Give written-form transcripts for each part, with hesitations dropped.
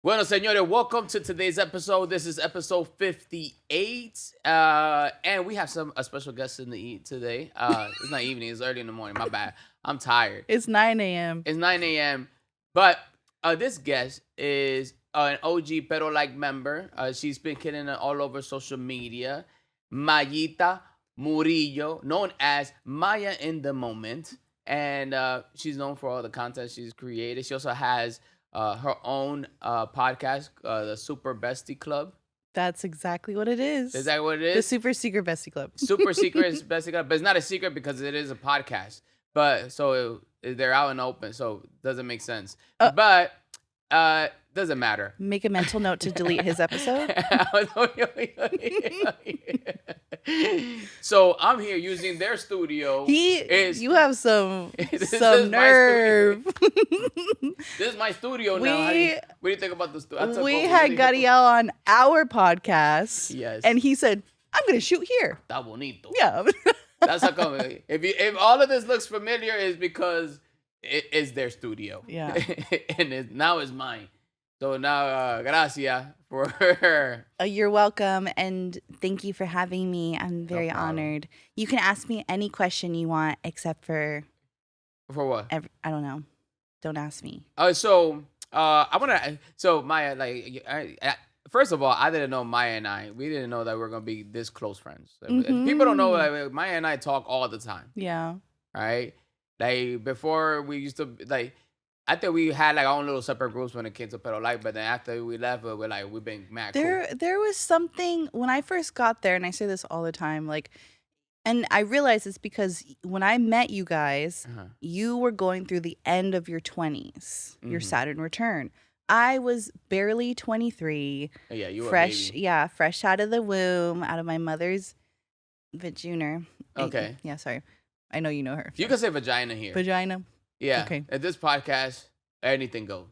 Bueno, señores, welcome to today's episode. This is episode 58. And we have a special guest in the today. It's not evening, it's early in the morning. My bad. I'm tired. It's 9 a.m. It's 9 a.m. But this guest is an OG Pero Like member. She's been killing it all over social media. Mayita Murillo, known as Maya in the Moment. And she's known for all the content she's created. She also has her own podcast, the Super Bestie Club. That's exactly what it is. Is that what it is? The Super Secret Bestie Club. Super Secret Bestie Club. But it's not a secret because it is a podcast. But so they're out and open. So it doesn't make sense. But doesn't matter. Make a mental note to delete his episode. So I'm here using their studio. You have some nerve. This is my studio now. What do you think about the studio? We had Gadiel on our podcast. Yes. And he said, I'm going to shoot here. Está bonito. Yeah. That's how come. If all of this looks familiar, is because it is their studio. Yeah. And now it's mine. So now, gracias for her. You're welcome, and thank you for having me. I'm very honored. You can ask me any question you want, except for... For what? I don't know. Don't ask me. So I want to... So, Maya, first of all, I didn't know Maya and we didn't know that we were going to be this close friends. Mm-hmm. People don't know, like, Maya and I talk all the time. Yeah. Right? Like, before we used to, like... I think we had like our own little separate groups when it came to Pero Like, but then after we left, we've been mad cool. There was something when I first got there, and I say this all the time, like, and I realize it's because when I met you guys, you were going through the end of your 20s, your Saturn return. I was barely 23. Yeah, you were fresh. a baby. Yeah, fresh out of the womb, out of my mother's vagina. Okay. Yeah, sorry. I know you know her. You can say vagina here. Vagina. Yeah. Okay. At this podcast, anything goes.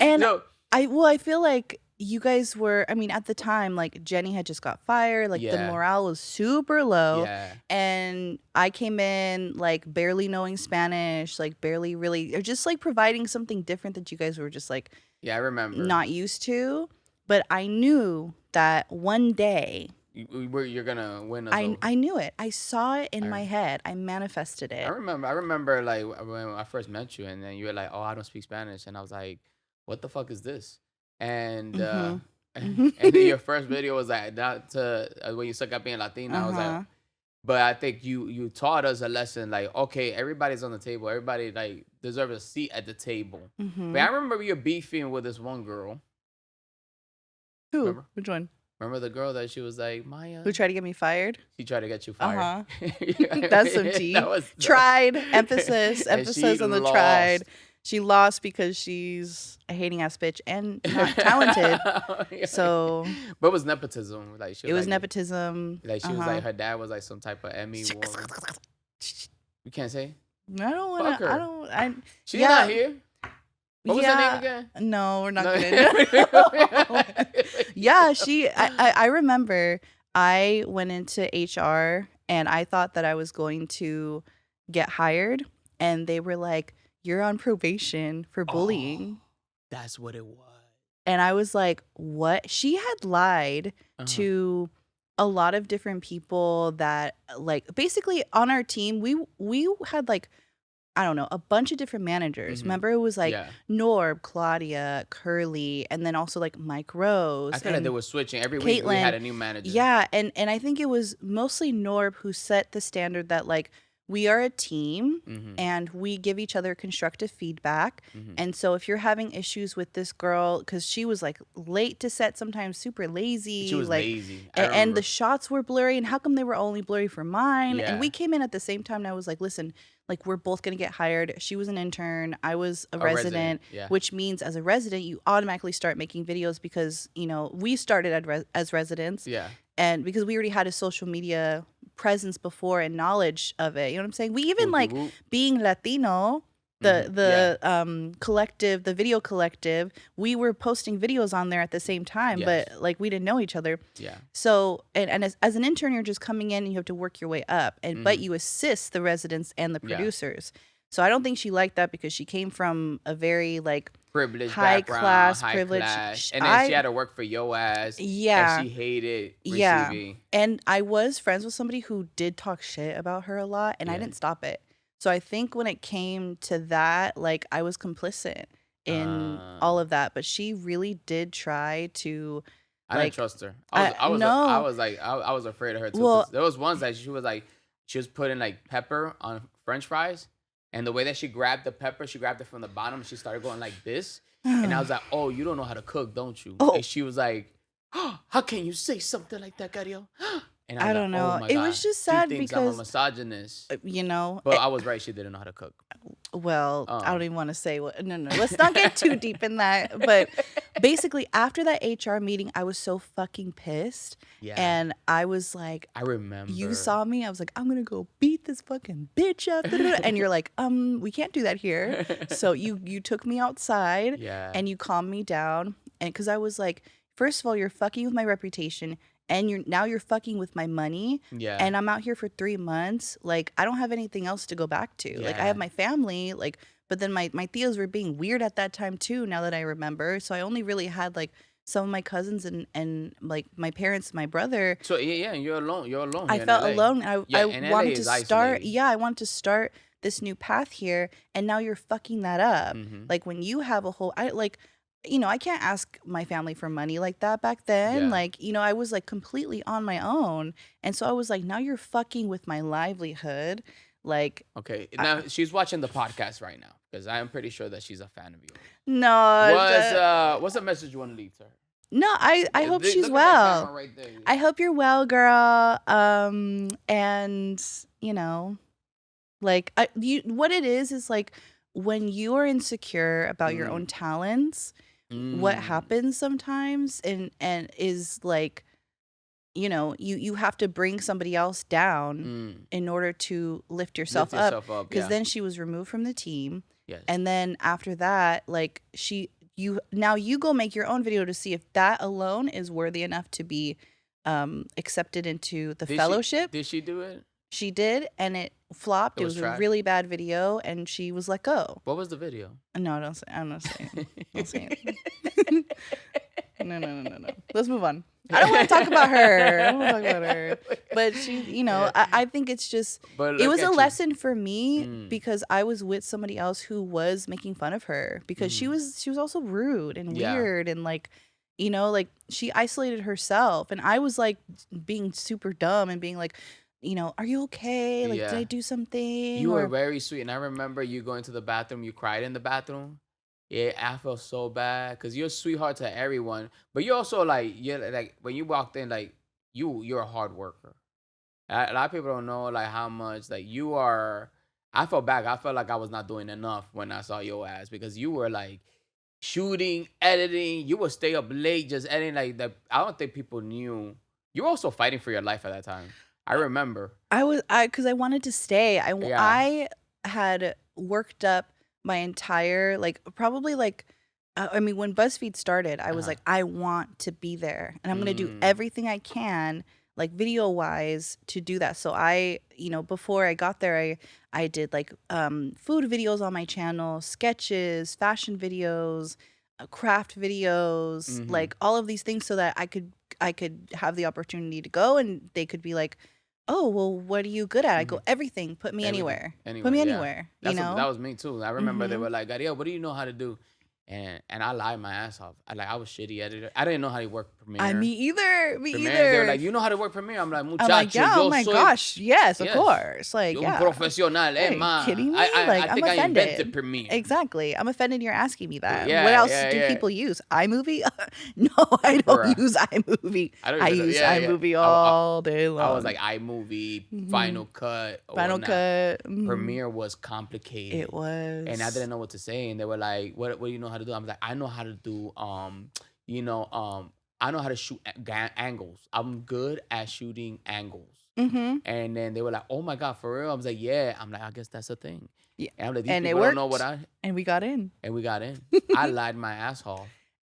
And I feel like you guys were, I mean, at the time, like Jenny had just got fired, like the morale was super low. Yeah. And I came in like barely knowing Spanish, like barely really, or just like providing something different that you guys were just like, I remember, not used to. But I knew that one day you're gonna win us. I knew it. I saw it in my head. I manifested it. I remember like when I first met you, and then you were like, "Oh, I don't speak Spanish," and I was like, "What the fuck is this?" And and then your first video was like that when you suck at being Latina. I was like, but I think you taught us a lesson. Like, okay, everybody's on the table. Everybody like deserves a seat at the table. But I remember you were beefing with this one girl. Who? Remember? Which one? Remember the girl that she was like, Maya? Who tried to get me fired? She tried to get you fired. That's some tea. Tried. Emphasis on the tried. She lost because she's a hating ass bitch and not talented. So, but it was nepotism. Like it was nepotism. Like she was like, her dad was like some type of Emmy woman. You can't say. I don't want to. She's not here. What was her name again? No, we're not gonna. Yeah, I remember I went into HR and I thought that I was going to get hired, and they were like, "You're on probation for bullying." That's what it was. And I was like, "What?" She had lied to a lot of different people that, like, basically on our team, we had like, I don't know, a bunch of different managers. Remember, it was like Norb, Claudia, Curly, and then also like Mike Rose. I feel like they were switching. Every week we had a new manager. Yeah, and I think it was mostly Norb who set the standard that like we are a team and we give each other constructive feedback. And so if you're having issues with this girl, because she was like late to set, sometimes super lazy. She was like, lazy. And the shots were blurry. And how come they were only blurry for mine? Yeah. And we came in at the same time and I was like, listen, like we're both going to get hired. She was an intern. I was a resident. Which means as a resident, you automatically start making videos because, you know, we started as residents. Yeah. And because we already had a social media presence before and knowledge of it, you know what I'm saying? We even like being Latino, the collective, the video collective, we were posting videos on there at the same time, but like we didn't know each other. Yeah. So and as an intern, you're just coming in and you have to work your way up, and but you assist the residents and the producers. So I don't think she liked that because she came from a very like privileged high background, class, high privileged. class, and then she had to work for your ass, and Yeah, she hated yeah. receiving. And I was friends with somebody who did talk shit about her a lot, and I Yeah. didn't stop it. So I think when it came to that, like I was complicit in all of that. But she really did try to, I didn't like, trust her. I I no. was afraid of her too. Well, Cause there was ones that she was putting like pepper on French fries, and the way that she grabbed the pepper, she grabbed it from the bottom, and she started going like this, and I was like, "Oh, you don't know how to cook, don't you?" Oh. And she was like, oh, "How can you say something like that, Gadiel?" And I was don't like, know. "Oh my It god, was just she sad thinks I'm a because, misogynist." you know, But I was right; she didn't know how to cook. well, I don't even want to say what. No, let's not get too deep in that. But basically, after that HR meeting, I was so fucking pissed. Yeah. And I was like, I remember. You saw me. I was like, I'm gonna go beat this fucking bitch up. And you're like, we can't do that here. So you took me outside. Yeah. And you calmed me down. And because I was like, first of all, you're fucking with my reputation. And you're fucking with my money. Yeah. And I'm out here for 3 months. Like, I don't have anything else to go back to. Like, I have my family. Like, but then my tios were being weird at that time too, now that I remember. So I only really had like some of my cousins and like my parents, my brother. So yeah, you're alone. You're alone. I felt alone. I wanted to start. Isolated. Yeah, I wanted to start this new path here, and now you're fucking that up. Mhm. Like when you have a whole, I can't ask my family for money like that back then. Yeah. Like, I was like completely on my own. And so I was like, now you're fucking with my livelihood. Like, Okay, now she's watching the podcast right now because I am pretty sure that she's a fan of you. no. What's the message you want to leave to her? No, I hope she's Look at that well. camera right there. I hope you're well, girl. And like what it is like when you are insecure about your own talents, what happens sometimes and is like, you have to bring somebody else down in order to lift yourself up. Because then she was removed from the team. Yes. And then after that, like now you go make your own video to see if that alone is worthy enough to be accepted into the fellowship. Did she do it? She did, and it flopped. It was a really bad video, and she was let go. What was the video? No, don't say. I'm not saying. Don't say it. No. Let's move on. I don't want to talk about her. But she, I think it's just, it was a lesson for me because I was with somebody else who was making fun of her because she was also rude and weird and like, like she isolated herself and I was like being super dumb and being like, are you okay? Like, did I do something? You were very sweet. And I remember you going to the bathroom. You cried in the bathroom. Yeah, I felt so bad because you're a sweetheart to everyone. But you're also like, when you walked in, like, you're a hard worker. A lot of people don't know, like, how much, like, you are. I felt bad. I felt like I was not doing enough when I saw your ass because you were, like, shooting, editing. You would stay up late just editing. Like, I don't think people knew. You were also fighting for your life at that time. I remember. Because I wanted to stay. I had worked up my entire, like, probably, like, when BuzzFeed started, I was like, I want to be there. And I'm going to do everything I can, like, video-wise, to do that. So I, before I got there, I did, like, food videos on my channel, sketches, fashion videos, craft videos, like, all of these things so that I could have the opportunity to go and they could be like, oh, well, what are you good at? I go, everything. Put me anywhere. Put me anywhere. That was me too. I remember they were like, Gadiel, what do you know how to do? And I lied my ass off. I was shitty editor. I didn't know how to work Premiere. Me either. They were like, you know how to work Premiere? I'm like, muchacho, I'm like, oh my gosh, yes, of course. Like, un profesional, Are you kidding me? I think I'm I offended. invented Premiere. Exactly. I'm offended you're asking me that. Yeah, what else yeah, do yeah. people use? iMovie? No, I don't use iMovie. I use iMovie all day long. I was like, iMovie, Final Cut. Premiere was complicated. It was. And I didn't know what to say. And they were like, what do you know how to do? I'm like, I know how to do, I know how to shoot angles. I'm good at shooting angles. And then they were like, oh my God, for real? I was like, yeah. I'm like, I guess that's a thing. Yeah. And I'm like, these and people it worked. don't know what I... And we got in. I lied my ass off.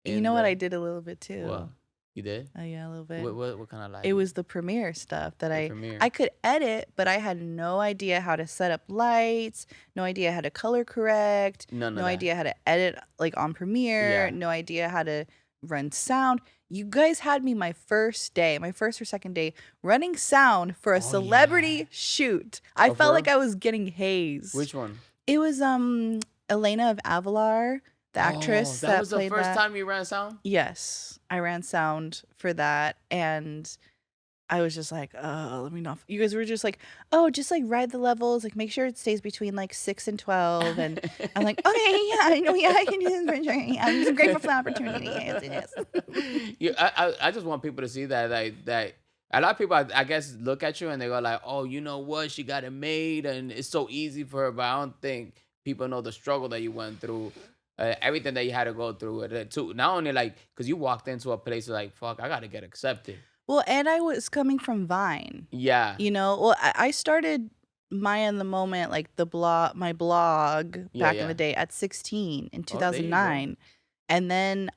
You know what I did a little bit too? What? You did? Oh yeah, a little bit. What kind of It lighting? was the Premiere stuff that The I Premiere. I could edit, but I had no idea how to set up lights, no idea how to color correct, None of no that. idea how to edit like on Premiere, Yeah. no idea how to run sound. You guys had me my first day, my first or second day, running sound for a Oh yeah. celebrity shoot. I Oh, for felt like real? I was getting hazed. Which one? It was Elena of Avalar, the Oh, actress that that was the played first that. time you ran sound? Yes, I ran sound for that, and I was just like, oh, let me not. You guys were just like, oh, just like ride the levels, like make sure it stays between like 6 and 12. And I'm like, okay, yeah, I know, yeah, I can do this for sure. Yeah, I'm just grateful for the opportunity. Yes, yes. I just want people to see that that a lot of people I guess look at you and they go like, oh, you know what, she got it made and it's so easy for her, but I don't think people know the struggle that you went through, everything that you had to go through, too. Not only like because you walked into a place like, fuck, I gotta get accepted. Well, and I was coming from Vine, Yeah, well, I started Maya in the Moment, like my blog yeah, back in the yeah. day at 16 in Oh, there you go. 2009. And then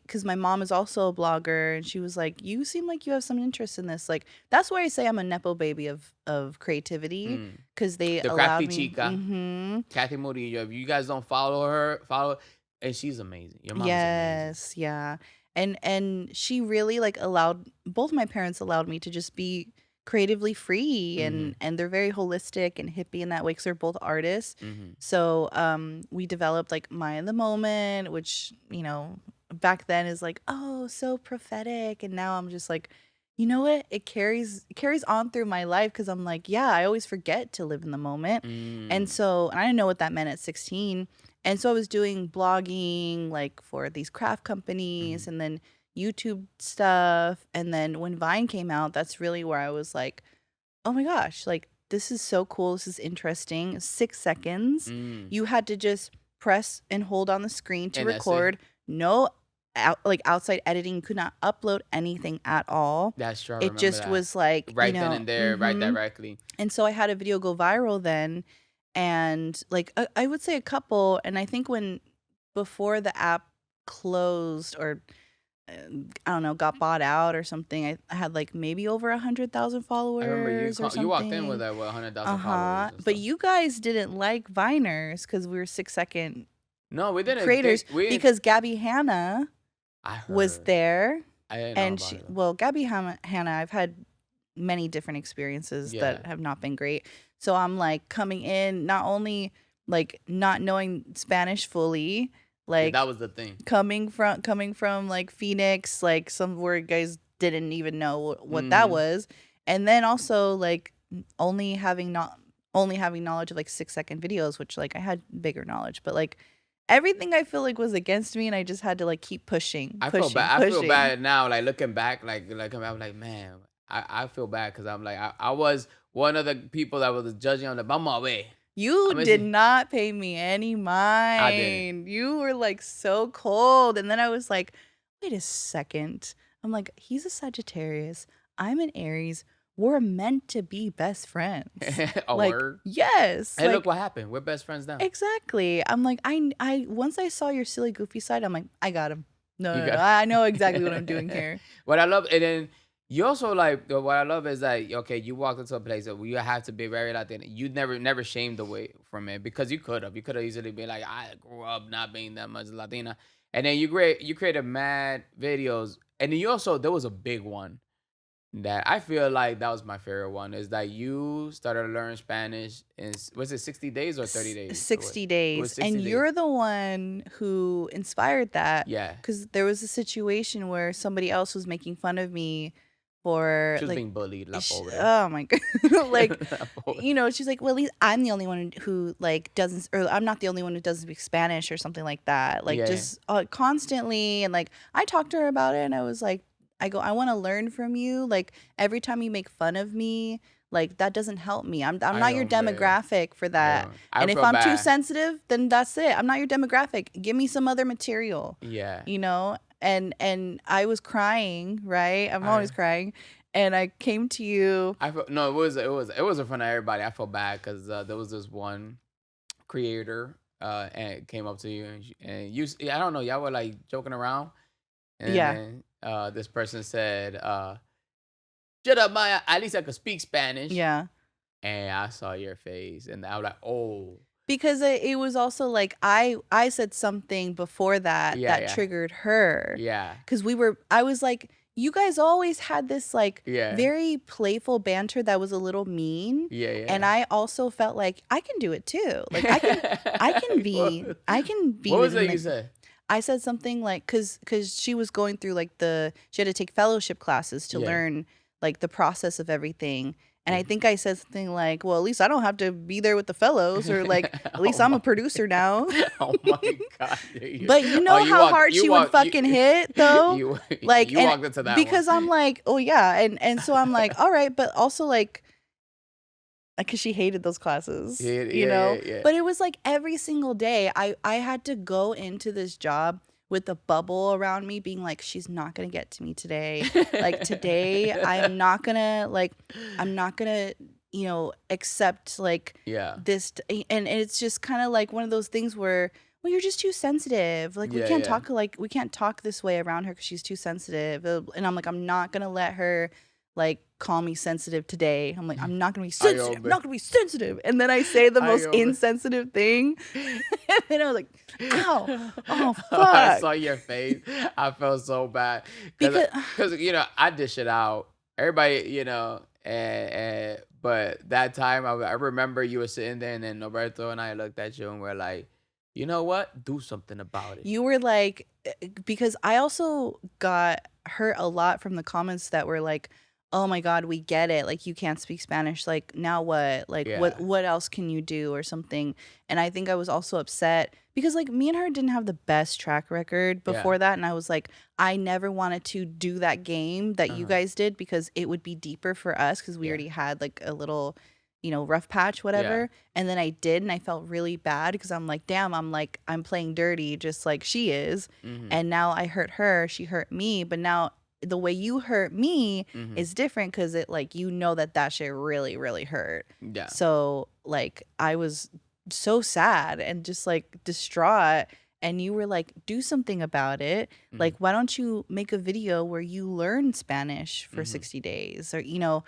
because my mom is also a blogger, and she was like, "You seem like you have some interest in this." Like that's why I say I'm a nepo baby of creativity, Mm. because they The allowed crafty me. chica, Kathy Murillo. If you guys don't follow her, follow, and she's amazing. Your mom is amazing. Yes, yeah. And she really like allowed both my parents allowed me to just be creatively free, Mm-hmm. and they're very holistic and hippie in that way because they're both artists. Mm-hmm. So we developed like Maya in the Moment, which, back then is like, oh, so prophetic. And now I'm just like, you know what? It carries on through my life because I'm like, yeah, I always forget to live in the moment. And Mm. so and I didn't know what that meant at 16. And so I was doing blogging like for these craft Mm-hmm. companies, and then YouTube stuff. And then when Vine came out, that's really where I was like, oh my gosh, like this is so cool. This is interesting. 6 seconds. Mm. You had to just press and hold on the screen to And that's it. record. No outside editing. You could not upload anything at all. That's true. I It remember just that. was like, Right then and there, right directly. and so I had a video go viral then, and like I would say a couple. And I think before the app closed, or I don't know, got bought out or something, I had like maybe over 100,000 I remember followers or you walked in with something. 100,000 followers and But stuff. you guys didn't like Viners because we were 6 second No, we didn't creators, think we didn't. because Gabby Hanna I was heard. there. I didn't know And about it though. Gabby Hanna, I've had many different experiences Yeah, that have not been great. So I'm like coming in, not only like not knowing Spanish fully, yeah, that like was the thing. coming from like Phoenix, like some where guys didn't even know what that Mm-hmm. was. And then also like only having not only having knowledge of like 6 second videos, which like I had bigger knowledge, but like everything I feel like was against me, and I just had to like keep pushing, I feel pushing, bad. I feel pushing. bad now, like looking back, I'm like, man, I feel bad because I'm like, I was one of the people that was judging. I'm like, vamos a ver. You I'm gonna did see. not pay me any I didn't. mind. You were like so cold. And then I was like, wait a second. I'm like, he's a Sagittarius. I'm an Aries. We're meant to be best friends. A Like, word. yes. Hey, look Like, what happened. We're best friends now. exactly. I'm like, I once I saw your silly goofy side, I'm like, I got him. No, You no, no. got. I know exactly what I'm doing here. What I love, and then you also like what I love is that okay, you walked into a place that you have to be very Latin. You never shamed away from it because you could have. You could have easily been like, I grew up not being that much Latina, and then you created mad videos, and then you also there was a big one that I feel like that was my favorite one is that you started to learn Spanish in was it 60 days or 30 days? Or what? 60 It was days. 60 And days. you're the one who inspired that, Yeah, because there was a situation where somebody else was making fun of me for she was like, being bullied, la pobre. oh my god, like, La pobre. she's like, well, at least I'm the only one who like doesn't, or I'm not the only one who doesn't speak Spanish or something like that, like Yeah, yeah. just constantly. And like I talked to her about it, and I was like, I want to learn from you. Like every time you make fun of me, like that doesn't help me. I'm I not your don't, man. demographic for I that. don't. I And if feel I'm too bad. sensitive, then that's it. I'm not your demographic. Give me some other material, Yeah. you know? And I was crying, right? I'm I always crying. And I came to you. I feel no. It was in front of everybody. I felt bad because there was this one creator and came up to you and you I don't know, y'all were like joking around and Yeah. then this person said, shut up, Maya. At least I could speak Spanish. Yeah. And I saw your face, and I was like, oh. Because it was also like I said something before that triggered her. Yeah. Because I was like, you guys always had this like very playful banter that was a little mean. Yeah. And I also felt like I can do it too. Like I can be. What was it you said? I said something like, because she was going through like she had to take fellowship classes to learn like the process of everything. And I think I said something like, well, at least I don't have to be there with the fellows, or like, at least I'm a producer now. Oh my God. But you know how hard she would fucking hit though? You walked into that because one. I'm like, oh yeah. And so I'm like, all right, but also like, because she hated those classes, you know? Yeah. But it was like every single day I had to go into this job with a bubble around me being like, she's not going to get to me today. Like today, I'm not going to, you know, accept like this. And it's just kind of like one of those things where, well, you're just too sensitive. Like we can't talk this way around her because she's too sensitive. And I'm like, I'm not going to let her like call me sensitive today. I'm like, I'm not gonna be sensitive. I'm not gonna be sensitive. And then I say the most insensitive thing. And then I was like, ow, oh fuck. I saw your face. I felt so bad because you know I dish it out. Everybody, you know, but that time I remember you were sitting there, and then Norberto and I looked at you and we're like, you know what? Do something about it. You were like, because I also got hurt a lot from the comments that were like, oh my God, we get it. Like, you can't speak Spanish. Like, now what? Like, what else can you do or something? And I think I was also upset because, like, me and her didn't have the best track record before that. And I was like, I never wanted to do that game that you guys did because it would be deeper for us because we already had, like, a little, you know, rough patch, whatever. And then I did, and I felt really bad because I'm like, damn, I'm playing dirty just like she is. And now I hurt her. She hurt me. But now the way you hurt me is different because it like, you know, that shit really, really hurt. Yeah. So like I was so sad and just like distraught. And you were like, do something about it. Like, why don't you make a video where you learn Spanish for 60 days or, you know,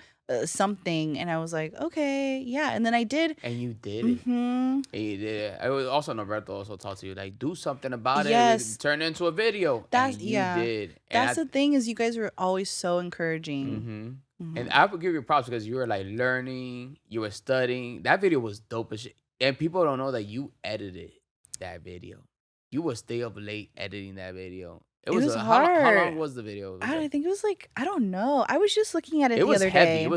something. And I was like, okay, yeah. And then I did. And you did it. And you did it. It was also Norberto also talked to you, like, do something about it. Turn it into a video. And you did. That's the thing is you guys were always so encouraging. And I would give you props because you were like learning, you were studying. That video was dope as shit. And people don't know that you edited that video. You would stay up late editing that video. It was hard. How long was the video? I think it was like, I don't know. I was just looking at it the other day. It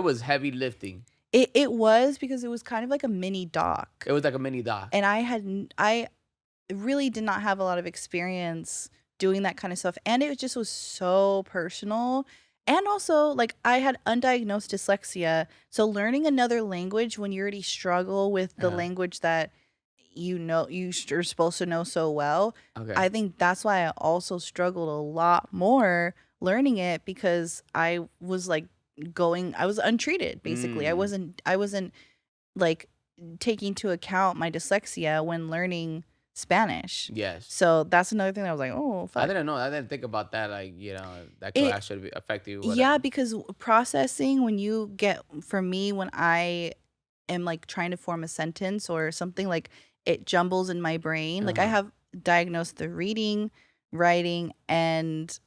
was heavy lifting. It was because it was kind of like a mini doc. It was like a mini doc. And I really did not have a lot of experience doing that kind of stuff. And it just was so personal. And also, like, I had undiagnosed dyslexia. So learning another language when you already struggle with the language that you know you're supposed to know so well. I think that's why I also struggled a lot more learning it because I was like I was untreated basically. I wasn't like taking into account my dyslexia when learning Spanish. Yes. So that's another thing that I was like, oh fuck. I didn't know. I didn't think about that. Like, you know, that could actually affect you. Whatever. Yeah, because processing when I am like trying to form a sentence or something, like it jumbles in my brain. Like I have diagnosed the reading, writing, and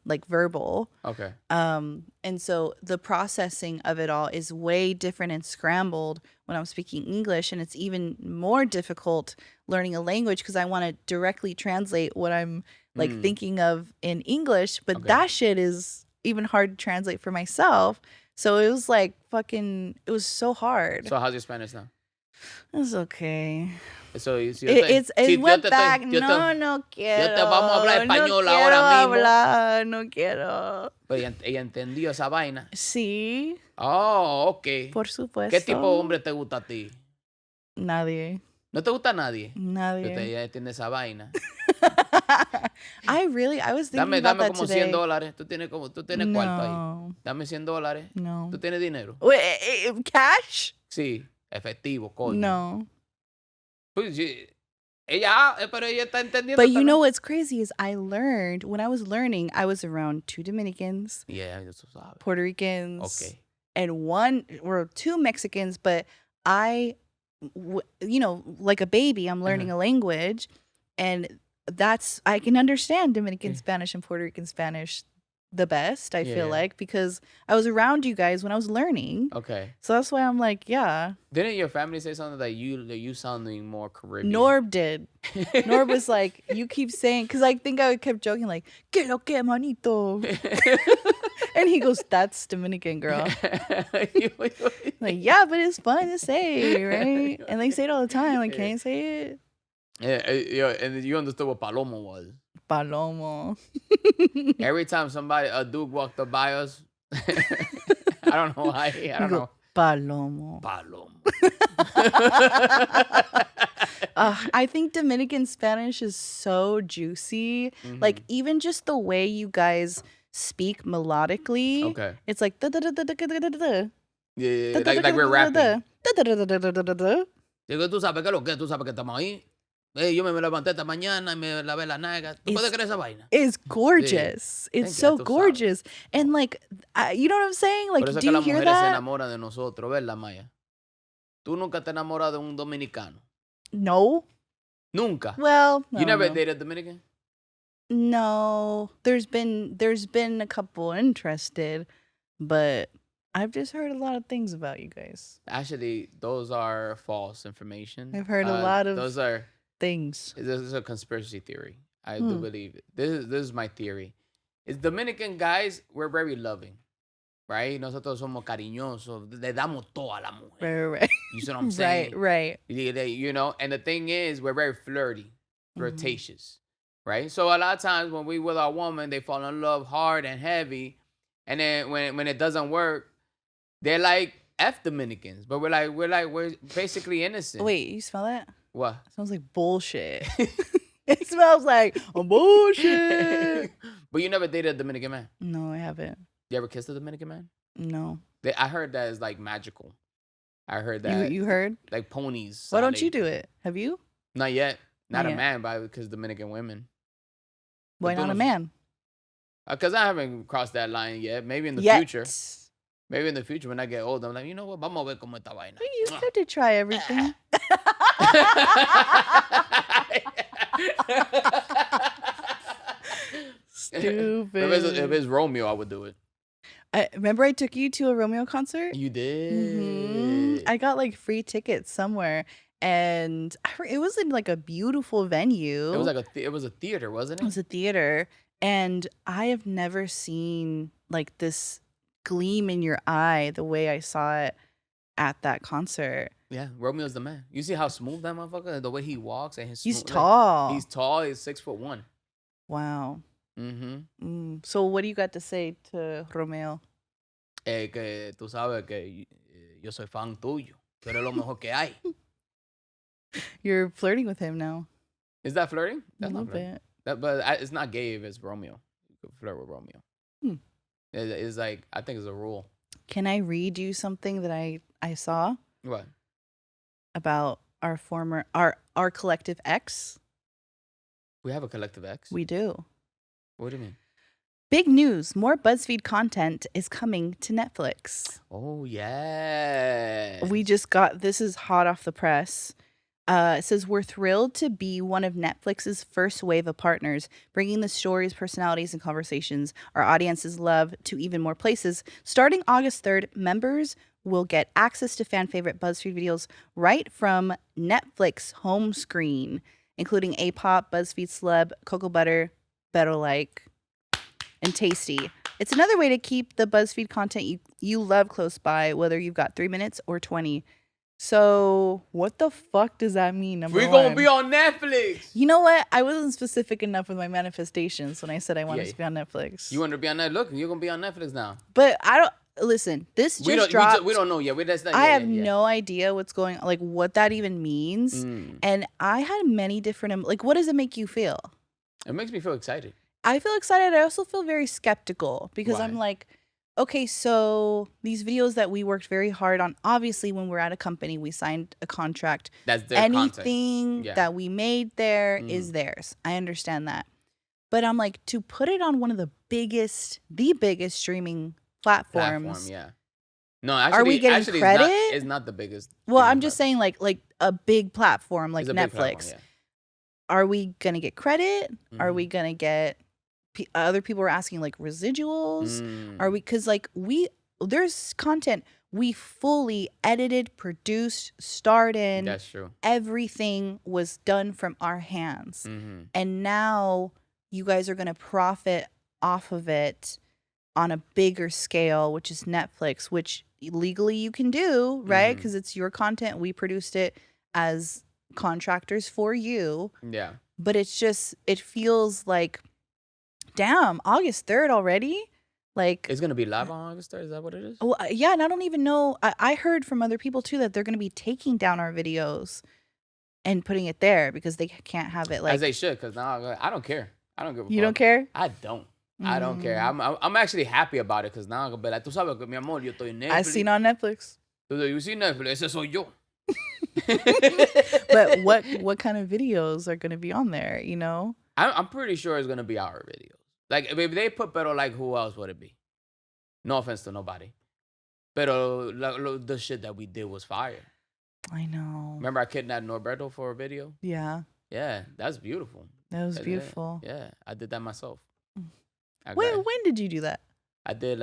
like verbal. Okay. And so the processing of it all is way different and scrambled when I'm speaking English, and it's even more difficult learning a language because I want to directly translate what I'm like thinking of in English, but that shit is even hard to translate for myself. So it was like it was so hard. So how's your Spanish now? It's okay. So it went back. No quiero. Yo te vamos a hablar español ahora mismo. No quiero. Pero ella entendió esa vaina. Sí. Oh, ok. Por supuesto. ¿Qué tipo de hombre te gusta a ti? Nadie. ¿No te gusta nadie? Nadie. Ella entiende esa vaina. I was thinking about that today. Dame como $100. Tú tienes cuarto ahí. Dame $100. No. ¿Tú tienes dinero? Cash? Sí, efectivo, coño. No. Pues, Pero ella está entendiendo But you también. know what's crazy is when I was learning, I was around 2 Dominicans, Yeah, eso sabe. Puerto Ricans, Okay. and 2 Mexicans, but like a baby, I'm learning a language, and I can understand Dominican Spanish and Puerto Rican Spanish the best, I feel like, because I was around you guys when I was learning. Okay. So that's why I'm like, yeah. Didn't your family say something that you sounding more Caribbean? Norb did. Norb was like, you keep saying, because I think I kept joking, like, que lo que, manito? And he goes, that's Dominican, girl. Like, yeah, but it's fun to say, right? And they say it all the time. Like, can't you say it? Yeah, and you understood what palomo was. Palomo. Every time a dude walked up by us, I don't know why. I don't know. Palomo. I think Dominican Spanish is so juicy. Mm-hmm. Like, even just the way you guys speak melodically. Okay. It's like Yeah, like we're rapping. Digo, tú sabes que estamos ahí. Yo me levanté esta mañana y me lavé la nalga. ¿Tú puedes creer esa vaina? It's gorgeous. Yeah. It's so gorgeous. And like, you know what I'm saying? Like, do you hear that? Por eso que las mujeres se enamoran de nosotros, ¿verdad, Maya? ¿Tú nunca te enamoras de un dominicano? No. Nunca? Well, you never dated a Dominican? No. There's been a couple interested, but I've just heard a lot of things about you guys. Actually, those are false information. I've heard a lot of those are things. This is a conspiracy theory. I do believe it. This is my theory. It's Dominican guys, we're very loving, right? Nosotros somos cariñosos. Le damos todo a la mujer. Right. You see what I'm saying? Right. You know, and the thing is, we're very flirtatious, right? So a lot of times when we with our woman, they fall in love hard and heavy, and then when it doesn't work, they're like F Dominicans, but we're basically innocent. Wait, you smell that? What? It smells like bullshit. It smells like bullshit. But you never dated a Dominican man? No, I haven't. You ever kissed a Dominican man? No. I heard that is like magical. I heard that. You heard? Like ponies. Why don't you do it? Have you? Not yet. Not a man, but because Dominican women. Why not a man? Because I haven't crossed that line yet. Maybe in the future. Maybe in the future when I get old, I'm like, you know what? Vamos a ver cómo esta vaina. You have to try everything. Stupid. If it's Romeo, I would do it. Remember I took you to a Romeo concert? You did. Mm-hmm. I got like free tickets somewhere. And it was in like a beautiful venue. It was like it was a theater, wasn't it? It was a theater. And I have never seen like this gleam in your eye the way I saw it at that concert. Yeah, Romeo's the man. You see how smooth that motherfucker? The way he walks and he's tall. He's tall. He's 6'1". Wow. Mm-hmm. So what do you got to say to Romeo? Que tú sabes que yo soy fan tuyo. Tú eres lo mejor que hay. You're flirting with him now. Is that flirting? That's not flirting. But it's not gay if it's Romeo. You could flirt with Romeo. It's like, I think it's a rule. Can I read you something that I saw? What? About our collective ex? We have a collective ex? We do. What do you mean? Big news. More BuzzFeed content is coming to Netflix. Oh, yeah. We just got, this is hot off the press. It says, we're thrilled to be one of Netflix's first wave of partners, bringing the stories, personalities, and conversations our audiences love to even more places. Starting August 3rd, members will get access to fan favorite BuzzFeed videos right from Netflix home screen, including A-Pop, BuzzFeed Celeb, Cocoa Butter, Pero Like, and Tasty. It's another way to keep the BuzzFeed content you love close by, whether you've got 3 minutes or 20. So what the fuck does that mean? We're going to be on Netflix. You know what? I wasn't specific enough with my manifestations when I said I wanted to be on Netflix. You want to be on Netflix? Look, you're going to be on Netflix now. But I don't, listen, this just dropped. We don't know yet. I have no idea what's going on, like what that even means. And I had many different, like, what does it make you feel? It makes me feel excited. I feel excited. I also feel very skeptical because I'm like, okay, so these videos that we worked very hard on, obviously when we're at a company, we signed a contract. That's their content. Anything Yeah. that we made there is Mhm. theirs. I understand that. But I'm like, to put it on one of the biggest streaming Platform, platforms, yeah. No, are we getting actually, it's credit? not the biggest Well, streaming I'm just platform. saying like a big platform like It's a big platform, Netflix. yeah. Are we gonna get credit? Are we Mhm. gonna get other people were asking like residuals? Are we, Mm. because like there's content we fully edited, produced, starred in. That's true. Everything was done from our hands. Mhm. And now you guys are gonna profit off of it on a bigger scale, which is Netflix, which legally you can do, right? Mhm. Because it's your content. We produced it as contractors for you. Yeah. But it's just, it feels like, damn, August 3rd already? Like, It's gonna be live on August 3rd. Is that what it is? well, yeah, and I don't even know. I heard from other people too that they're going to be taking down our videos and putting it there because they can't have it As like. they should, because now I don't care. I don't give a You don't fuck. care? I don't. I don't care. Mm. I'm actually happy about it because now I'm gonna be like, tú sabes que mi amor, yo estoy en I Netflix. seen on Netflix. You see Netflix, ese soy yo. But what kind of videos are going to be on there, you know? I'm pretty sure it's gonna be our videos. Like if they put Pero Like, who else would it be? No offense to nobody. Pero the shit that we did was fire. I know. Remember I kidnapped Norberto for a video? Yeah. Yeah, that's beautiful. That was That's it. beautiful. Yeah, I did that myself. When did you do that? I did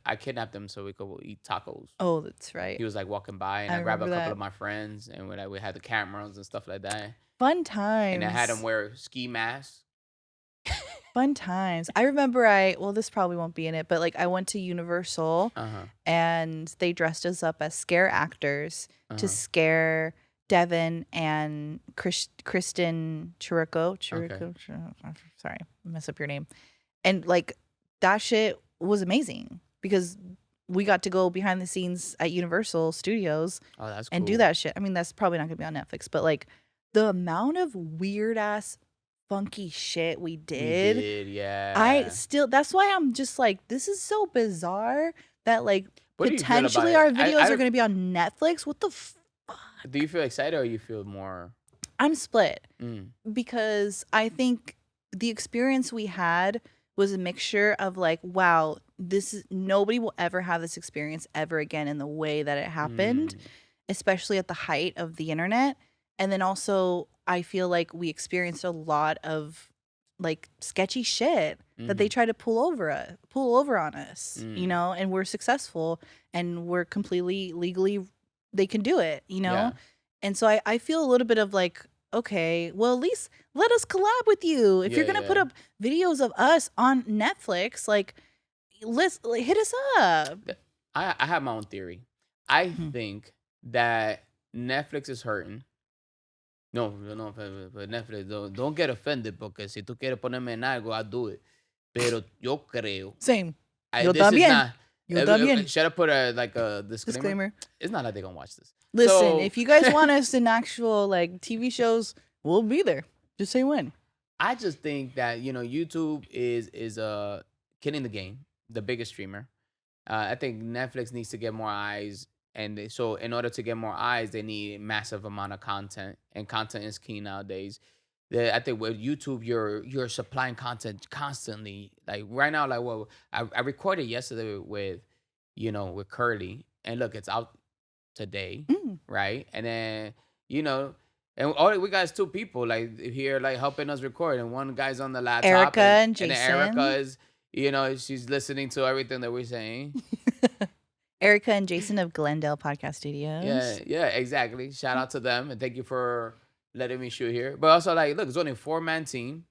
I kidnapped him so we could eat tacos. Oh, that's right. He was like walking by and I I grabbed a remember couple that. of my friends and we had the cameras and stuff like that. Fun times. And I had him wear ski masks. Fun times. I remember well, this probably won't be in it, but like I went to Universal and they dressed us up as scare actors to scare Devin and Kristen Chirico. Sorry, I mess up your name. And like that shit was amazing because we got to go behind the scenes at Universal Studios and do that shit. I mean, that's probably not gonna be on Netflix, but like the amount of weird ass funky shit we did. Yeah. That's why I'm just like, this is so bizarre that like what potentially our videos are going to be on Netflix. What the fuck? Do you feel excited or you feel more? I'm split because I think the experience we had was a mixture of like, wow, nobody will ever have this experience ever again in the way that it happened, especially at the height of the internet. And then also I feel like we experienced a lot of like sketchy shit that they try to pull over on us, you know, and we're successful and we're completely legally, they can do it, you know? Yeah. And so I feel a little bit of like, okay, well, at least let us collab with you. If you're going to put up videos of us on Netflix, like, hit us up. I have my own theory. I think that Netflix is hurting. No, but Netflix, don't get offended porque si tú quieres ponerme en algo, I'll do it. Pero yo creo. Same. Yo también. Should I put a disclaimer? It's not like they're going to watch this. Listen, if you guys want us in actual like TV shows, we'll be there. Just say when. I just think that, YouTube is killing the game, the biggest streamer. I think Netflix needs to get more eyes. And so in order to get more eyes, they need a massive amount of content. And content is key nowadays. I think with YouTube, you're supplying content constantly. Like right now, like I recorded yesterday with Curly. And look, it's out today, right? And then, and all we got is two people like here like helping us record. And one guy's on the laptop. Erica and Jason. And then Erica is, she's listening to everything that we're saying. Erica and Jason of Glendale Podcast Studios. Yeah, exactly. Shout out to them and thank you for letting me shoot here. But also, like, look, it's only a 4-man team.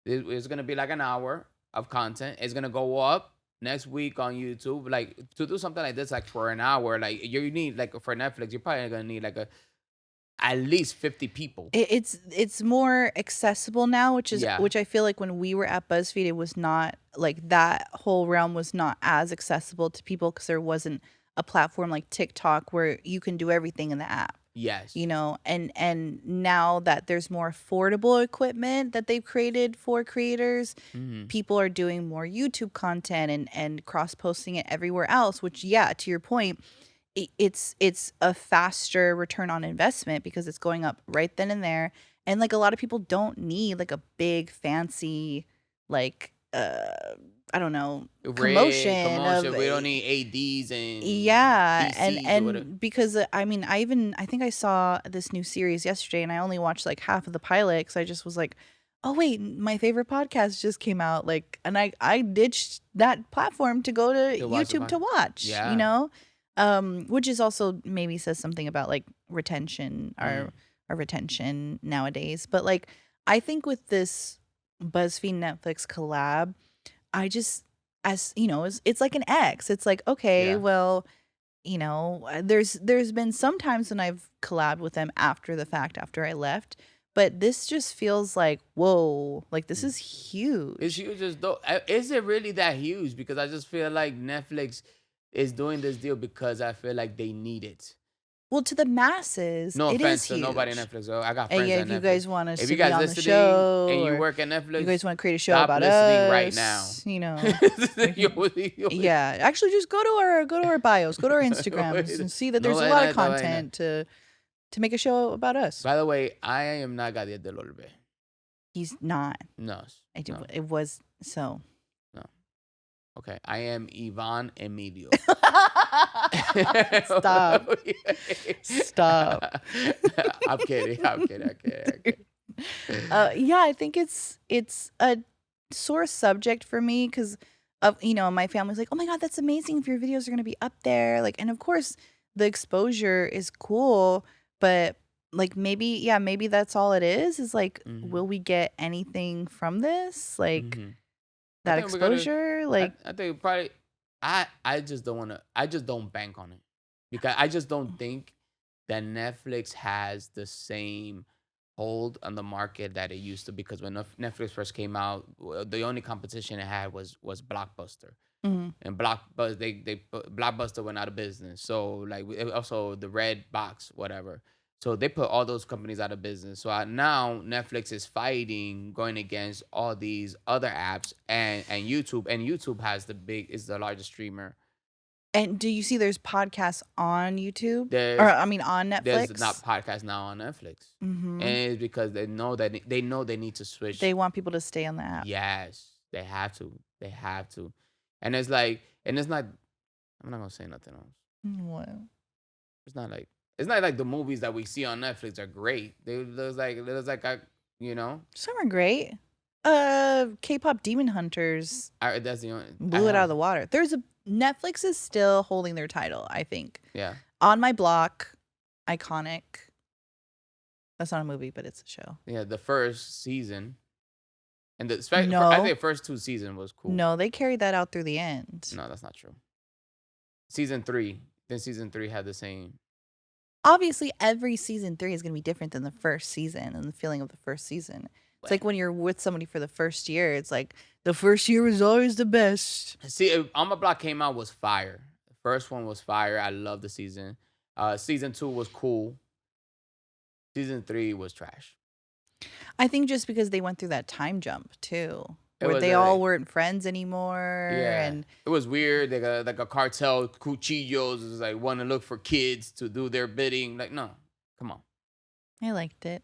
It's gonna be like an hour of content. It's gonna go up next week on YouTube. Like to do something like this, like for an hour, like you need like for Netflix, you're probably gonna need like at least 50 people. It's more accessible now, which I feel like when we were at BuzzFeed, it was not like that whole realm was not as accessible to people because there wasn't a platform like TikTok where you can do everything in the app. Yes. you know, and now that there's more affordable equipment that they've created for creators, people are doing more YouTube content and cross posting it everywhere else, which, yeah, to your point, it's a faster return on investment because it's going up right then and there. And like a lot of people don't need like a big fancy like I don't know, commotion of We don't need ADs and yeah, DCs or whatever. and because I mean, I think I saw this new series yesterday, and I only watched like half of the pilot because I just was like, oh wait, my favorite podcast just came out, like, and I ditched that platform to go to YouTube to watch, Yeah. you know, which is also maybe says something about like retention, our retention nowadays. But like, I think with this BuzzFeed Netflix collab, I just, as you know, it's like an ex. It's like, okay, Yeah. well, you know, there's been some times when I've collabed with them after the fact, after I left, but this just feels like, whoa, like this is huge. It's huge as though. Is it really that huge? Because I just feel like Netflix is doing this deal because I feel like they need it. Well, to the masses, No it offense is to huge. nobody at Netflix. I got And friends yeah, at if Netflix. you guys want us If to you be guys on the listening show, and you or work at Netflix, you guys want to create a show stop about listening us right now. you know, yeah, actually, just go to our bios, go to our Instagrams, and see that there's a lot of content to make a show about us. By the way, I am not Gadiel del Orbe. He's not. No. I do. No. It was so. No. Okay, I am Ivan Emilio. Stop. Stop. I'm kidding. Yeah, I think it's a sore subject for me because of, you know, my family's like, oh my God, that's amazing if your videos are going to be up there. Like, and of course the exposure is cool, but like maybe that's all it is like, will we get anything from this? Like that exposure? I think probably, I just don't want to, I just don't bank on it because I just don't think that Netflix has the same hold on the market that it used to, because when Netflix first came out, the only competition it had was Blockbuster. And Blockbuster went out of business. So like also the Red Box, whatever. So they put all those companies out of business. So now Netflix is fighting, going against all these other apps and YouTube. And YouTube is the largest streamer. And do you see there's podcasts on YouTube? On Netflix? There's not podcasts now on Netflix. And it's because they know they need to switch. They want people to stay on the app. Yes, they have to. And it's like, and it's not, I'm not gonna say nothing else. What? It's not like the movies that we see on Netflix are great. There's like you know. Some are great. K-pop Demon Hunters. That's the only blew it out of the water. Netflix is still holding their title, I think. Yeah. On My Block, iconic. That's not a movie, but it's a show. Yeah, the first season. And I think the first 2 seasons was cool. No, they carried that out through the end. No, that's not true. Season 3 had the same. Obviously, every season 3 is going to be different than the first season and the feeling of the first season. It's like when you're with somebody for the first year, it's like the first year is always the best. See, On My Block came out was fire. The first one was fire. I love the season. Season 2 was cool. Season 3 was trash. I think just because they went through that time jump too, where they all weren't friends anymore. Yeah, and it was weird. They got like a cartel, cuchillos, was like want to look for kids to do their bidding. Like, no, come on. I liked it,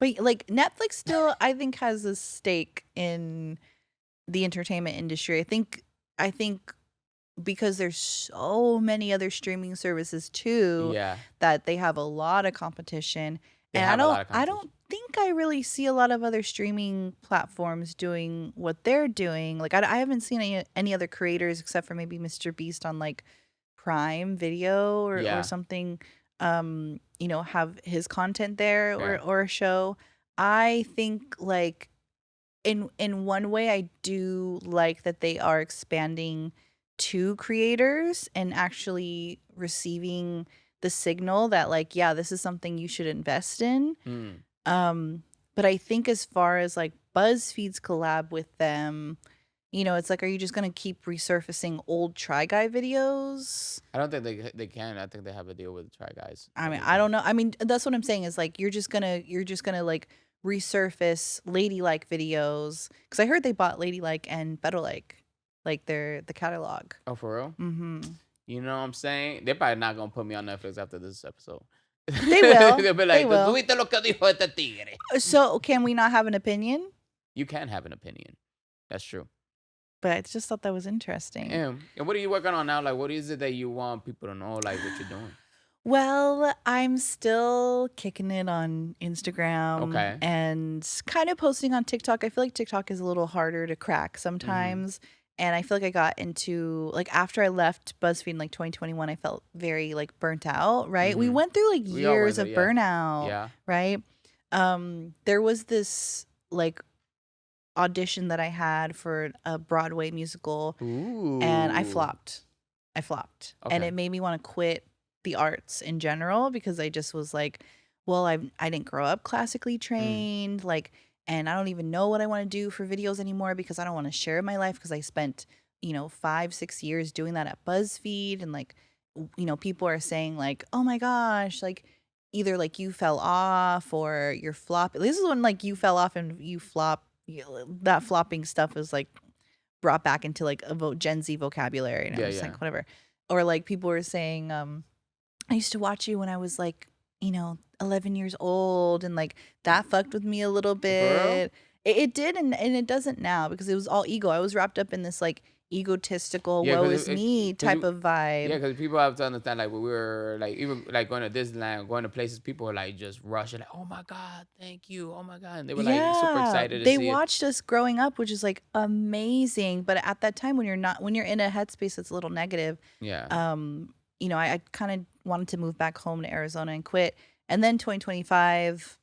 but like Netflix still, I think, has a stake in the entertainment industry. I think because there's so many other streaming services too. Yeah, that they have a lot of competition. And I don't think I really see a lot of other streaming platforms doing what they're doing. Like I haven't seen any other creators except for maybe Mr. Beast on like Prime Video or something. You know, have his content there or a show. I think like in one way I do like that they are expanding to creators and actually receiving the signal that like, yeah, this is something you should invest in. But I think as far as like BuzzFeed's collab with them, it's like, are you just gonna keep resurfacing old Try Guy videos? I don't think they can. I think they have a deal with Try Guys. I mean, I don't know. I mean, that's what I'm saying is like you're just gonna like resurface Ladylike videos, because I heard they bought Ladylike and Better like the catalog. Oh, for real? Mm-hmm. You know what I'm saying? They're probably not gonna put me on Netflix after this episode. They will. They'll be like, They will. "Tuviste lo que dijo este tigre." So can we not have an opinion? You can have an opinion. That's true. But I just thought that was interesting. And what are you working on now? Like, what is it that you want people to know? Like, what you're doing? Well, I'm still kicking it on Instagram. Okay. And kind of posting on TikTok. I feel like TikTok is a little harder to crack sometimes. And I feel like I got into, like, after I left BuzzFeed in like 2021, I felt very like burnt out, right? We went through like years of burnout, Yeah. right? There was this like audition that I had for a Broadway musical. Ooh. And I flopped. And Okay. it made me want to quit the arts in general, because I just was like, well, I didn't grow up classically trained, like, and I don't even know what I want to do for videos anymore, because I don't want to share my life, because I spent 5-6 years doing that at BuzzFeed, and like people are saying like, oh my gosh, like either like you fell off or you're flopping. This is when like you fell off and you flop. That flopping stuff is like brought back into like a Gen Z vocabulary, and I was like, whatever. Or like people were saying, I used to watch you when I was like 11 years old, and like that fucked with me a little bit. It did, and it doesn't now, because it was all ego. I was wrapped up in this like egotistical woe is me type of vibe. Yeah, because people have to understand, like, when we were like even like going to Disneyland, going to places, people were like just rushing, like, oh my god, thank you, oh my god, and they were like super excited to they see watched us growing up, which is like amazing. But at that time, when you're in a headspace that's a little negative, I kind of wanted to move back home to Arizona and quit. And then 2025,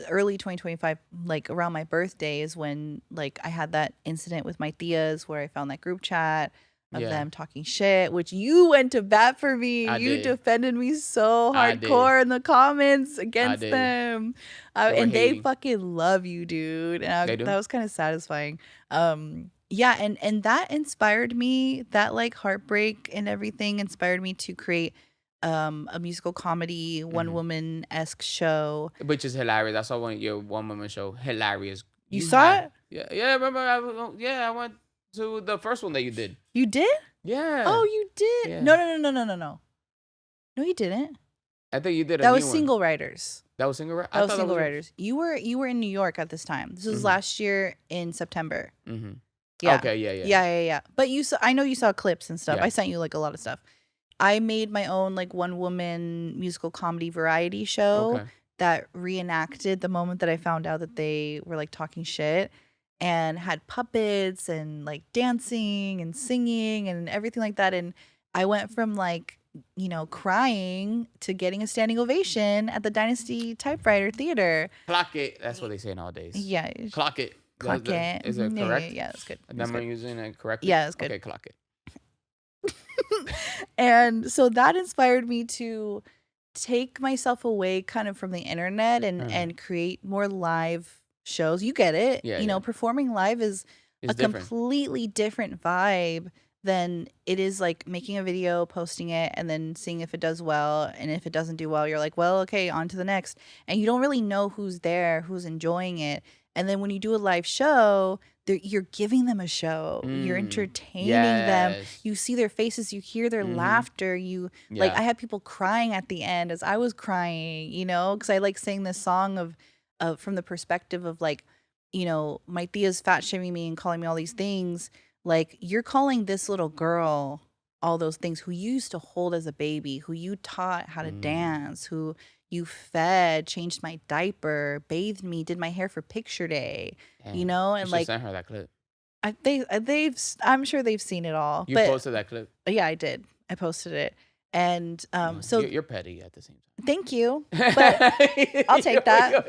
early 2025, like around my birthday, is when like I had that incident with my tias, where I found that group chat of them talking shit, which you went to bat for me. You defended me so hardcore in the comments against them. And they fucking love you, dude. And that was kind of satisfying. Yeah, and that inspired me. That like heartbreak and everything inspired me to create a musical comedy, one woman-esque show, which is hilarious. I saw your one woman show, hilarious. You saw it? Yeah. Remember? I went to the first one that you did. You did? Yeah. Oh, you did? Yeah. No. No, you didn't. I think you did. That was Single Writers. That was Single Writers. That was Single Writers. You were in New York at this time. This was last year in September. Yeah. Okay. Yeah. But I know you saw clips and stuff. Yeah. I sent you like a lot of stuff. I made my own like one woman musical comedy variety show that reenacted the moment that I found out that they were like talking shit, and had puppets and like dancing and singing and everything like that. And I went from like, crying to getting a standing ovation at the Dynasty Typewriter Theater. Clock it. That's what they say nowadays. Yeah. Clock it. Clock it. Is it correct? Yeah, that's good. Am I using it correctly? Yeah, it's good. Okay, clock it. And so that inspired me to take myself away kind of from the internet and create more live shows. You get it. Yeah. Performing live is a different. Completely different vibe than it is like making a video, posting it, and then seeing if it does well. And if it doesn't do well, you're like, well, okay, on to the next. And you don't really know who's there, who's enjoying it. And then when you do a live show, you're giving them a show. You're entertaining them. You see their faces. You hear their laughter. Like, I had people crying at the end as I was crying, because I like sang this song of from the perspective of like, my tia's fat shaming me and calling me all these things. Like, you're calling this little girl all those things who you used to hold as a baby, who you taught how to dance, who you fed, changed my diaper, bathed me, did my hair for picture day, and you like send her that clip. I'm sure they've seen it all. You posted that clip? Yeah, I did. I posted it, and so you're petty at the same time. Thank you, but I'll take that.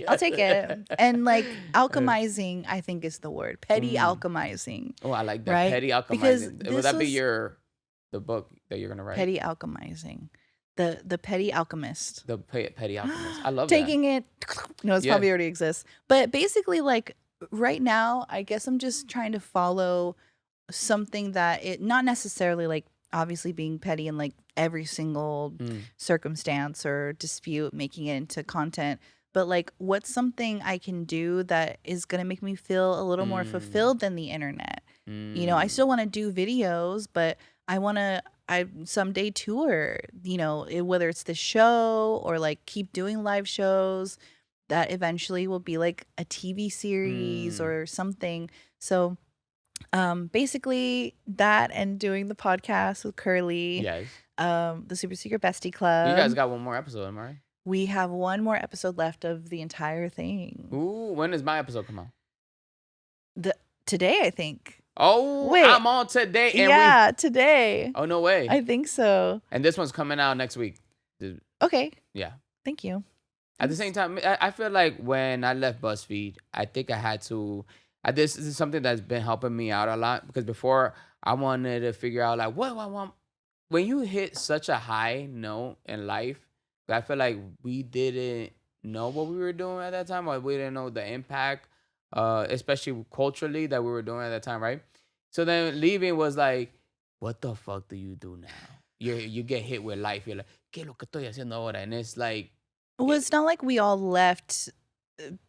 I'll take it. And like alchemizing, I think is the word. Petty alchemizing. Oh, I like that. Right? Petty alchemizing. Would that be the book that you're gonna write? Petty alchemizing. The Petty Alchemist. The Petty Alchemist. I love Taking it. No, it's probably already exists. But basically, like, right now, I guess I'm just trying to follow something that it not necessarily like obviously being petty in like every single circumstance or dispute, making it into content, but like what's something I can do that is going to make me feel a little more fulfilled than the internet. You know, I still want to do videos, but I someday tour, you know, whether it's the show or like keep doing live shows that eventually will be like a TV series or something. So basically that and doing the podcast with Curly, Yes. the Super Secret Bestie You guys Club. got one more episode, am I right? We have one more episode left of the entire thing. Ooh, when does my episode come out? Today, I think. Oh, Wait, I'm on today. And today. Oh, no way. I think so. And this one's coming out next week. Okay. Yeah. Thank you. At the same time, I feel like when I left BuzzFeed, I think I had to. This is something that's been helping me out a lot because before I wanted to figure out like what do I want. When you hit such a high note in life, I feel like we didn't know what we were doing at that time, or we didn't know the impact, especially culturally, that we were doing at that time, right? So then leaving was like, what the fuck do you do now? You get hit with life. You're like, ¿Qué lo que estoy haciendo ahora? And it's like, Well, it's not like we all left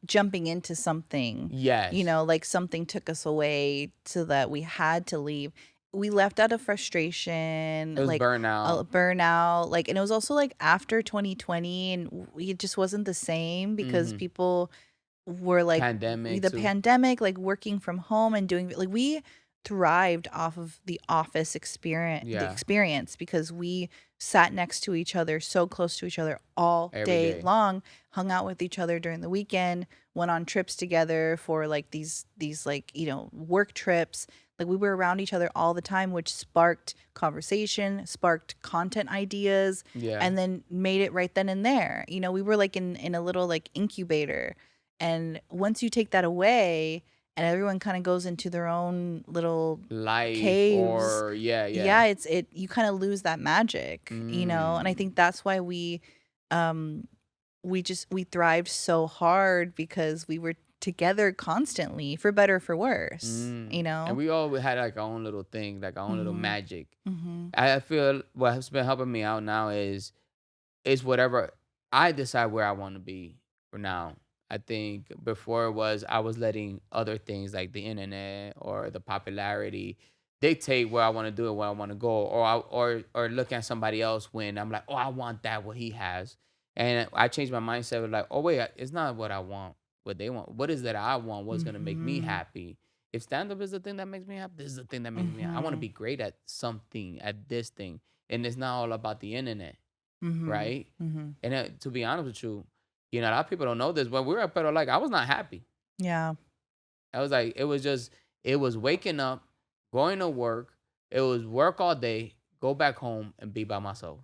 jumping into something. yes, You know, like something took us away so that we had to leave. We left out of frustration, it was like burnout. burnout, like, and it was also like after 2020, and it just wasn't the same because people were like Pandemic the too. pandemic, like working from home and doing like we thrived off of the office experience, Yeah. the experience because we sat next to each other, so close to each other all Every day day. long, hung out with each other during the weekend, went on trips together for like these like, you know, work trips. Like we were around each other all the time, which sparked conversation, sparked content ideas, Yeah. and then made it right then and there. You know, we were like in a little like incubator. And once you take that away and everyone kind of goes into their own little Life caves, or yeah. it's you kind of lose that magic, you know. And I think that's why we thrived so hard because we were together constantly, for better or for worse, you know. And we all had like our own little thing, like our own little magic. Mm-hmm. I feel what has been helping me out now is whatever I decide where I want to be for now. I think before I was letting other things like the internet or the popularity dictate where I want to do it, where I want to go, or look at somebody else when I'm like, oh, I want that what he has, and I changed my mindset with like, oh wait, it's not what I want, what they want. What is that I want? What's gonna make me happy? If stand up is the thing that makes me happy, this is the thing that makes me happy. I want to be great at something, at this thing, and it's not all about the internet, right? And to be honest with you, you know, a lot of people don't know this, but we were at Pero Like, I was not happy. Yeah. I was like, it was waking up, going to work. It was work all day, go back home and be by myself.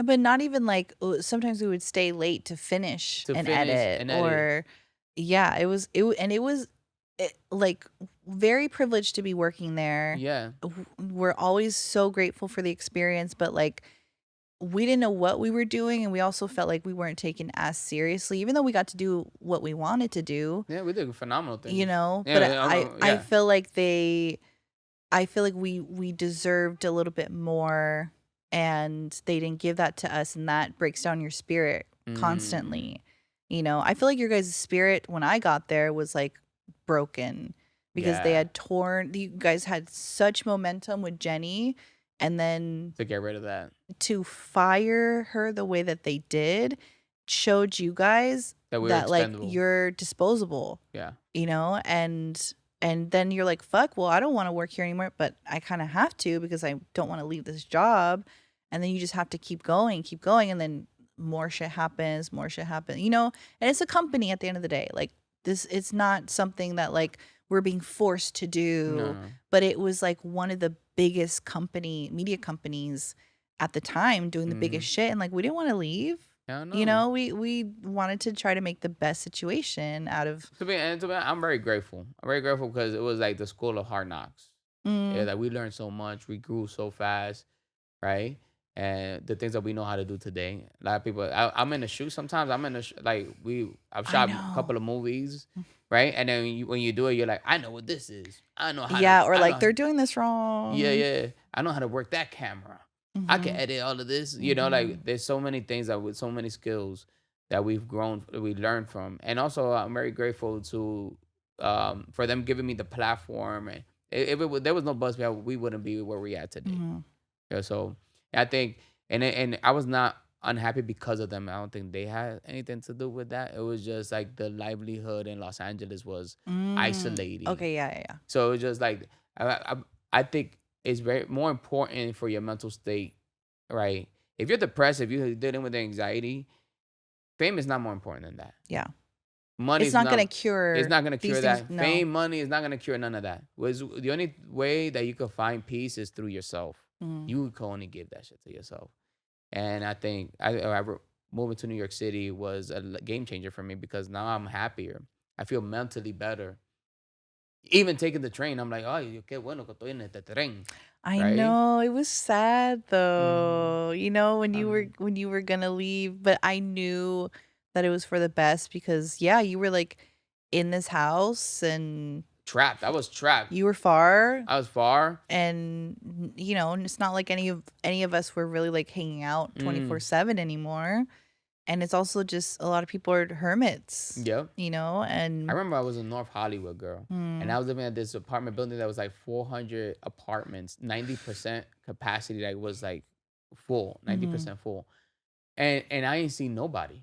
But not even like sometimes we would stay late to finish and edit. Or yeah, it was like very privileged to be working there. Yeah. We're always so grateful for the experience, but like we didn't know what we were doing, and we also felt like we weren't taken as seriously, even though we got to do what we wanted to do. Yeah, we did a phenomenal thing. You know, yeah, but I feel like we deserved a little bit more, and they didn't give that to us, and that breaks down your spirit constantly. You know, I feel like your guys' spirit when I got there was like broken because they had you guys had such momentum with Jenny, and then to get rid of that, to fire her the way that they did showed you guys that like you're disposable. Yeah. You know, and then you're like, fuck, well, I don't want to work here anymore, but I kind of have to because I don't want to leave this job. And then you just have to keep going. And then more shit happens, you know, and it's a company at the end of the day. Like this, it's not something that like we're being forced to do, No. but it was like one of the biggest media companies at the time doing the biggest shit. And like, we didn't want to leave. You know, we wanted to try to make the best situation out of. To be, I'm very grateful. I'm very grateful because it was like the school of hard knocks. Yeah, that we learned so much. We grew so fast, right? and the things that we know how to do today. A lot of people, I'm in the shoot sometimes. I'm in the I've I shot a know. couple of movies, right? And then when you do it, you're like, I know what this is. I know how to. Yeah, or I like know. they're doing this Yeah, wrong. yeah. I know how to work that camera. I can Mm-hmm. edit all of this. Mm-hmm. Like there's so many things that with so many skills that we've grown, we learned from, and also I'm very grateful to for them giving me the platform. And there was no BuzzFeed, we wouldn't be where we at today. Mm-hmm. Yeah, so I think, and I was not unhappy because of them. I don't think they had anything to do with that. It was just like the livelihood in Los Angeles was isolating. Okay, yeah. So it was just like I think it's very more important for your mental state, right? If you're depressed, if you're dealing with anxiety, fame is not more important than that. Yeah. Money It's is not not. gonna It's cure not gonna these cure things. that. No. Fame, money is not gonna cure none of that. Was the only way that you could find peace is through yourself. Mm. You can only give that shit to yourself. And I think moving to New York City was a game changer for me because now I'm happier. I feel mentally better. Even taking the train, I'm like, ay, qué bueno que estoy en este tren, I right? know it was sad though. You know when I mean, you were gonna leave, but I knew that it was for the best because yeah, you were like in this house and trapped. I was trapped. you were far I was far. and you know, and it's not like any of us were really like hanging out 24/7 anymore. And it's also just a lot of people are hermits, Yep. you know, I and remember I was in North Hollywood, girl, and I was living at this apartment building that was like 400 apartments, 90% capacity. That was like full, 90% full, and I ain't seen nobody.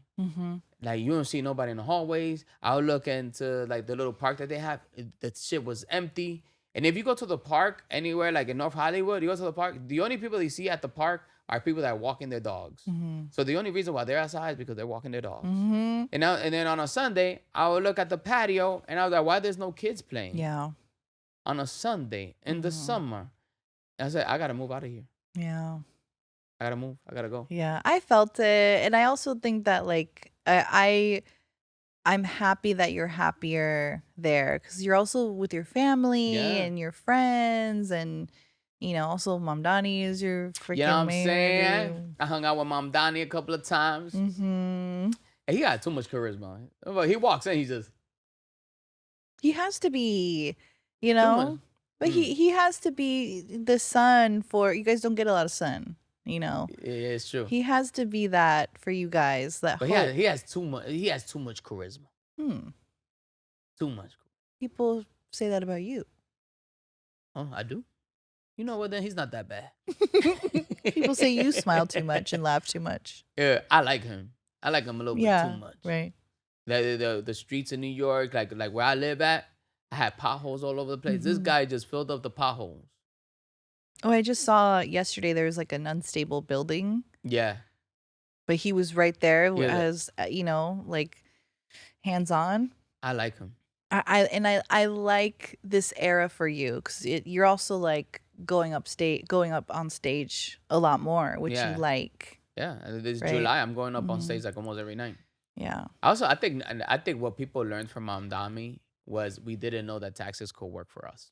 Like you don't see nobody in the hallways. I'll look into like the little park that they have. The shit was empty. And if you go to the park anywhere, like in North Hollywood, you go to the park. The only people you see at the park are people that are walking their dogs. So the only reason why they're outside is because they're walking their dogs. And then on a Sunday, I would look at the patio and I was like, why there's no kids playing? Yeah. On a Sunday in the summer, and I said, I gotta move out of here. Yeah. I gotta move. I gotta go. Yeah, I felt it, and I also think that like I'm happy that you're happier there because you're also with your family Yeah. and your friends, and you know also Mom Donnie is your freaking You know what I'm mayor, saying? dude. I hung out with Mom Donnie a couple of times. And he got too much charisma. He walks in, he just He has to be, you too much. know, but he has to be the sun for you guys. Don't get a lot of sun, you know. Yeah, it's true. He has to be that for you guys. That But hope. he has too much. He has too much charisma. Too much. People say that about you. Oh, I do. You know what? Then he's not that bad. People say you smile too much and laugh too much. Yeah, I like him. I like him a little bit too much. Right. The streets in New York, like where I live at, I had potholes all over the place. This guy just filled up the potholes. Oh, I just saw yesterday there was like an unstable building. Yeah. But he was right there Yeah. as you know, like hands on. I like him. I like this era for you because you're also like going up on stage a lot more, which Yeah. you like. Yeah, and this Right. July, I'm going up on stage like almost every night. Yeah. Also, I think what people learned from Mom Dami was we didn't know that taxes could work for us.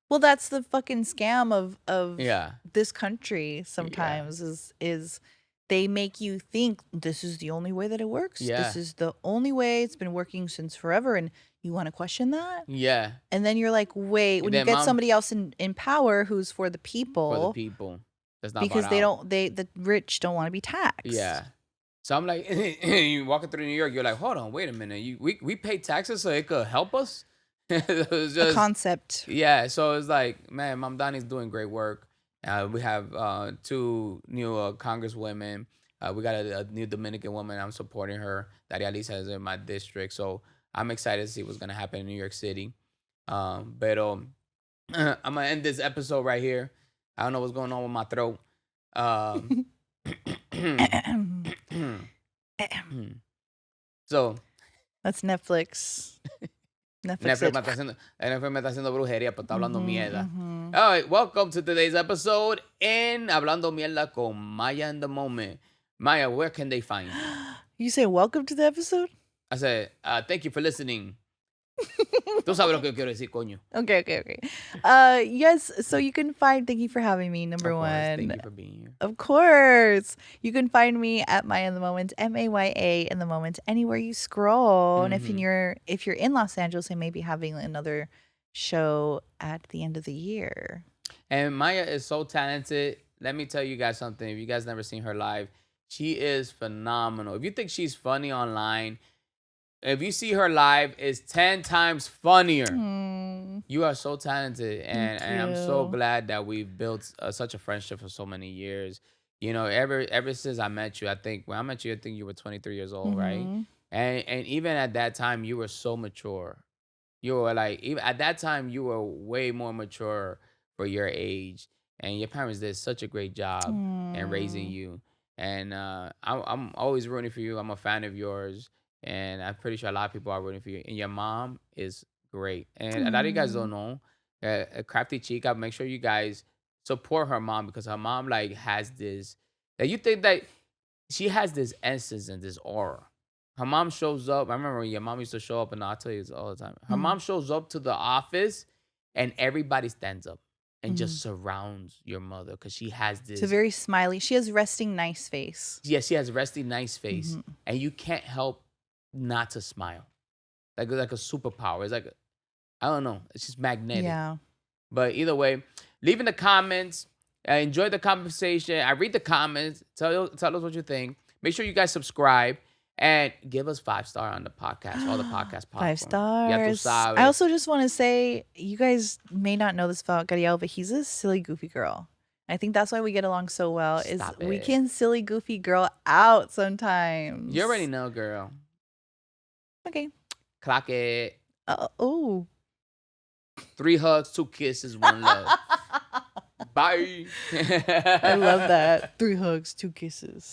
Well, that's the fucking scam of Yeah. this country sometimes is they make you think this is the only way that it works. Yeah. This is the only way it's been working since forever, and you want to question that? Yeah. And then you're like, wait, when you then get Mom- somebody else in power who's for the people, For the people. That's not because bought they out. the rich don't want to be taxed. Yeah. So I'm like, you walking through New York, you're like, hold on, wait a minute. We pay taxes so it could help us? It was A just, concept. yeah, so it's like, man, Mom Donnie's doing great work. We have 2 new congresswomen. We got a new Dominican woman. I'm supporting her. Daria Lisa is in my district. So I'm excited to see what's going to happen in New York City. But I'm going to end this episode right here. I don't know what's going on with my throat. So That's Netflix. Netflix said- me está haciendo brujería, pero está hablando mierda. mhm. All right, welcome to today's episode in Hablando Mierda con Maya in the Moment. Maya, where can they find you? You say welcome to the episode? I said, thank you for listening. Tú sabes lo que yo quiero decir, coño. Okay. Yes, so you can find, thank you for having me, number Of course. Thank one. you for being here. Of course. You can find me at Maya in the Moment, MAYA in the Moment, anywhere you scroll. And if you're in Los Angeles, I may be having another show at the end of the year. And Maya is so talented. Let me tell you guys something. If you guys never seen her live, she is phenomenal. If you think she's funny online, if you see her live, it's 10 times funnier. You are so talented, and I'm so glad that we've built such a friendship for so many years. You know, ever since I met you, I think when I met you, I think you were 23 years old, right? And even at that time, you were so mature. You were like, even at that time, you were way more mature for your age, and your parents did such a great job in raising you. And I'm always rooting for you. I'm a fan of yours, and I'm pretty sure a lot of people are rooting for you. And your mom is great. And a lot of you guys don't know, Crafty Chica. Make sure you guys support her mom, because her mom like has this. That you think that she has this essence and this aura. Her mom shows up. I remember your mom used to show up, and I'll tell you this all the time. Her mom shows up to the office, and everybody stands up and just surrounds your mother, because she has this. It's a very smiley. She has resting nice face. Yeah, she has resting nice face, and you can't help not to smile. Like a superpower. It's like, I don't know. It's just magnetic. Yeah. But either way, leave in the comments. Enjoy the conversation. I read the comments. Tell us what you think. Make sure you guys subscribe. And give us 5-star on the podcast, all the podcast platforms. 5 stars. Ya tú sabes. I also just want to say, you guys may not know this about Gadiel, but he's a silly, goofy girl. I think that's why we get along so well. We can silly, goofy girl out sometimes. You already know, girl. Okay. Clock it. Oh. 3 hugs, 2 kisses, 1 love. Bye. I love that. 3 hugs, 2 kisses.